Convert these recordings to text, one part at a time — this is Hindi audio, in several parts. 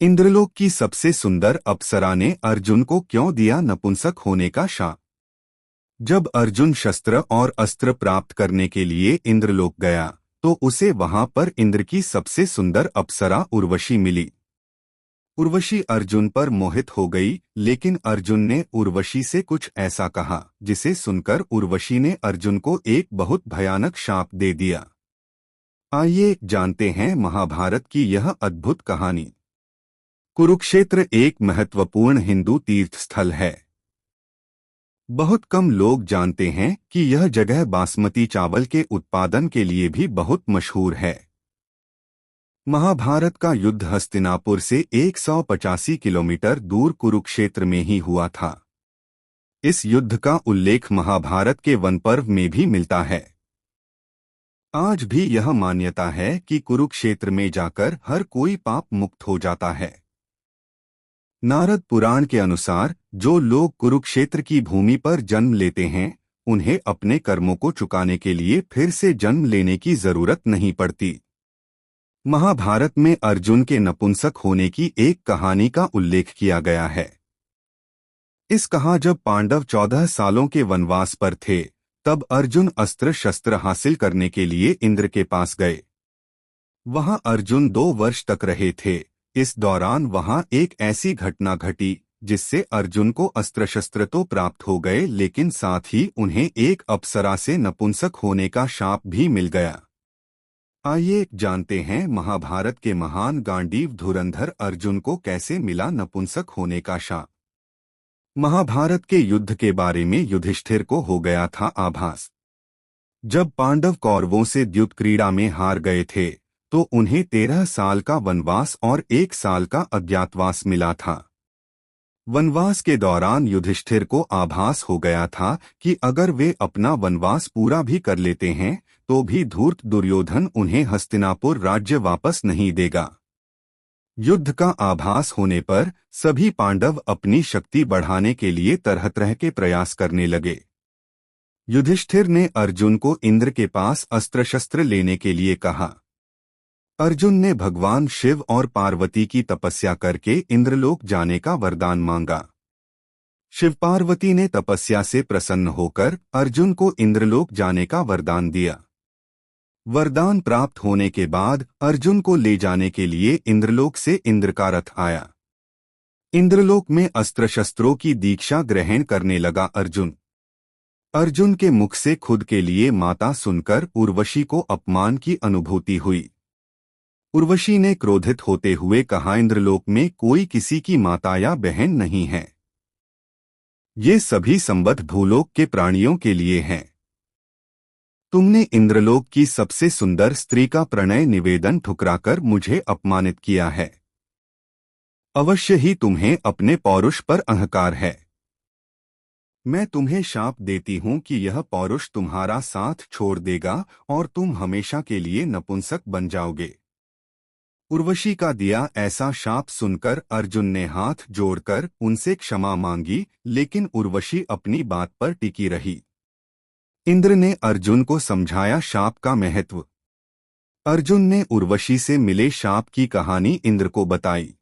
इंद्रलोक की सबसे सुंदर अप्सरा ने अर्जुन को क्यों दिया नपुंसक होने का शाप। जब अर्जुन शस्त्र और अस्त्र प्राप्त करने के लिए इंद्रलोक गया तो उसे वहां पर इंद्र की सबसे सुंदर अप्सरा उर्वशी मिली। उर्वशी अर्जुन पर मोहित हो गई, लेकिन अर्जुन ने उर्वशी से कुछ ऐसा कहा जिसे सुनकर उर्वशी ने अर्जुन को एक बहुत भयानक शाप दे दिया। आइए जानते हैं महाभारत की यह अद्भुत कहानी। कुरुक्षेत्र एक महत्वपूर्ण हिंदू तीर्थ स्थल है। बहुत कम लोग जानते हैं कि यह जगह बासमती चावल के उत्पादन के लिए भी बहुत मशहूर है। महाभारत का युद्ध हस्तिनापुर से 185 किलोमीटर दूर कुरुक्षेत्र में ही हुआ था। इस युद्ध का उल्लेख महाभारत के वन पर्व में भी मिलता है। आज भी यह मान्यता है कि कुरुक्षेत्र में जाकर हर कोई पाप मुक्त हो जाता है। नारद पुराण के अनुसार जो लोग कुरुक्षेत्र की भूमि पर जन्म लेते हैं उन्हें अपने कर्मों को चुकाने के लिए फिर से जन्म लेने की जरूरत नहीं पड़ती। महाभारत में अर्जुन के नपुंसक होने की एक कहानी का उल्लेख किया गया है। इस कहा जब पांडव 14 सालों के वनवास पर थे तब अर्जुन अस्त्र शस्त्र हासिल करने के लिए इंद्र के पास गए। वहां अर्जुन 2 वर्ष तक रहे थे। इस दौरान वहां एक ऐसी घटना घटी जिससे अर्जुन को अस्त्र शस्त्र तो प्राप्त हो गए, लेकिन साथ ही उन्हें एक अप्सरा से नपुंसक होने का शाप भी मिल गया। आइए जानते हैं महाभारत के महान गांडीव धुरंधर अर्जुन को कैसे मिला नपुंसक होने का शाप। महाभारत के युद्ध के बारे में युधिष्ठिर को हो गया था आभास। जब पांडव कौरवों से द्युत क्रीड़ा में हार गए थे तो उन्हें 13 साल का वनवास और 1 साल का अज्ञातवास मिला था। वनवास के दौरान युधिष्ठिर को आभास हो गया था कि अगर वे अपना वनवास पूरा भी कर लेते हैं तो भी धूर्त दुर्योधन उन्हें हस्तिनापुर राज्य वापस नहीं देगा। युद्ध का आभास होने पर सभी पांडव अपनी शक्ति बढ़ाने के लिए तरह तरह के प्रयास करने लगे। युधिष्ठिर ने अर्जुन को इंद्र के पास अस्त्र शस्त्र लेने के लिए कहा। अर्जुन ने भगवान शिव और पार्वती की तपस्या करके इंद्रलोक जाने का वरदान मांगा। शिव पार्वती ने तपस्या से प्रसन्न होकर अर्जुन को इंद्रलोक जाने का वरदान दिया। वरदान प्राप्त होने के बाद अर्जुन को ले जाने के लिए इंद्रलोक से इंद्र का रथ आया। इंद्रलोक में अस्त्र शस्त्रों की दीक्षा ग्रहण करने लगा अर्जुन। अर्जुन के मुख से खुद के लिए माता सुनकर उर्वशी को अपमान की अनुभूति हुई। उर्वशी ने क्रोधित होते हुए कहा, इंद्रलोक में कोई किसी की माता या बहन नहीं है। ये सभी संबद्ध भूलोक के प्राणियों के लिए हैं। तुमने इंद्रलोक की सबसे सुंदर स्त्री का प्रणय निवेदन ठुकराकर मुझे अपमानित किया है। अवश्य ही तुम्हें अपने पौरुष पर अहंकार है। मैं तुम्हें शाप देती हूं कि यह पौरुष तुम्हारा साथ छोड़ देगा और तुम हमेशा के लिए नपुंसक बन जाओगे। उर्वशी का दिया ऐसा शाप सुनकर अर्जुन ने हाथ जोड़कर उनसे क्षमा मांगी, लेकिन उर्वशी अपनी बात पर टिकी रही। इंद्र ने अर्जुन को समझाया शाप का महत्व। अर्जुन ने उर्वशी से मिले शाप की कहानी इंद्र को बताई।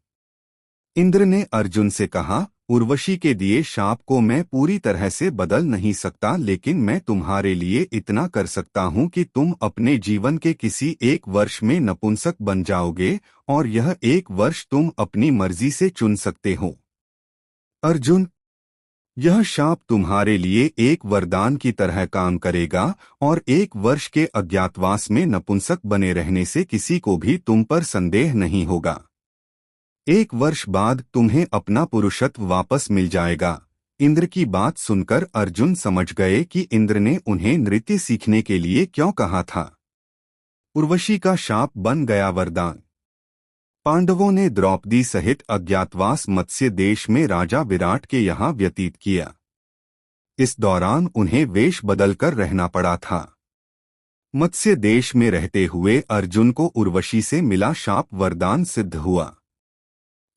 इंद्र ने अर्जुन से कहा, उर्वशी के दिए शाप को मैं पूरी तरह से बदल नहीं सकता, लेकिन मैं तुम्हारे लिए इतना कर सकता हूं कि तुम अपने जीवन के किसी एक वर्ष में नपुंसक बन जाओगे और यह एक वर्ष तुम अपनी मर्जी से चुन सकते हो। अर्जुन, यह शाप तुम्हारे लिए एक वरदान की तरह काम करेगा और 1 वर्ष के अज्ञातवास में नपुंसक बने रहने से किसी को भी तुम पर संदेह नहीं होगा। 1 वर्ष बाद तुम्हें अपना पुरुषत्व वापस मिल जाएगा। इंद्र की बात सुनकर अर्जुन समझ गए कि इंद्र ने उन्हें नृत्य सीखने के लिए क्यों कहा था। उर्वशी का शाप बन गया वरदान। पांडवों ने द्रौपदी सहित अज्ञातवास मत्स्य देश में राजा विराट के यहाँ व्यतीत किया। इस दौरान उन्हें वेश बदलकर रहना पड़ा था। मत्स्य देश में रहते हुए अर्जुन को उर्वशी से मिला शाप वरदान सिद्ध हुआ।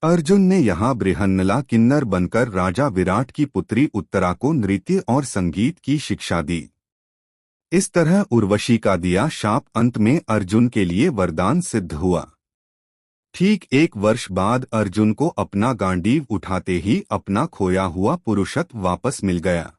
अर्जुन ने यहाँ बृहन्नला किन्नर बनकर राजा विराट की पुत्री उत्तरा को नृत्य और संगीत की शिक्षा दी। इस तरह उर्वशी का दिया शाप अंत में अर्जुन के लिए वरदान सिद्ध हुआ। ठीक 1 वर्ष बाद अर्जुन को अपना गांडीव उठाते ही अपना खोया हुआ पुरुषत्व वापस मिल गया।